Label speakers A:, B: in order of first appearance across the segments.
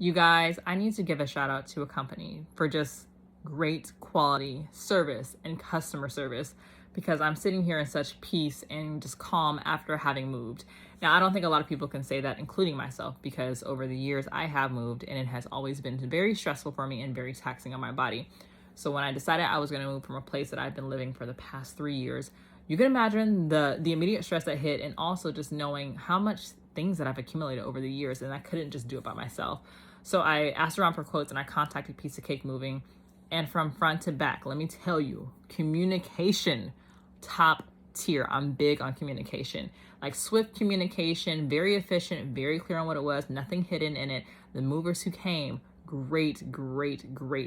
A: You guys, I need to give a shout out to a company for just great quality service and customer service, because I'm sitting here in such peace and just calm after having moved. Now, I don't think a lot of people can say that, including myself, because over the years I have moved and it has always been very stressful for me and very taxing on my body. So when I decided I was going to move from a place that I've been living for the past 3 years, you can imagine the immediate stress that hit, and also just knowing how much things that I've accumulated over the years, and I couldn't just do it by myself. So I asked around for quotes and I contacted Piece of Cake Moving. And from front to back, let me tell you, communication, top tier. I'm big on communication. Like swift communication, very efficient, very clear on what it was, nothing hidden in it. The movers who came, great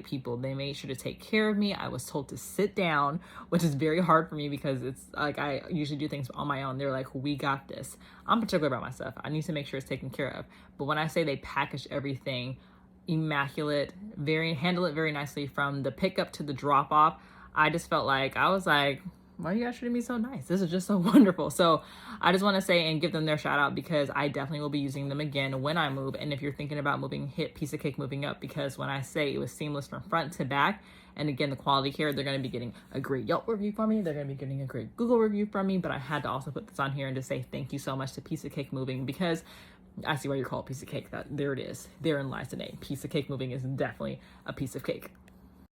A: people. They made sure to take care of me. I was told to sit down, which is very hard for me because it's like I usually do things on my own. They're like, we got this. I'm particular about my stuff. I need to make sure it's taken care of. But when I say they package everything immaculate, handle it very nicely from the pickup to the drop off, I just felt like, I was like, why are you guys treating me so nice? This is just so wonderful. So I just want to say and give them their shout out, because I definitely will be using them again when I move. And if you're thinking about moving, hit Piece of Cake Moving up, because when I say it was seamless from front to back, and again, the quality care, they're going to be getting a great Yelp review from me. They're going to be getting a great Google review from me. But I had to also put this on here and to say thank you so much to Piece of Cake Moving, because I see why you call it piece of cake. That there it is. Therein lies the name. Piece of Cake Moving is definitely a piece of cake.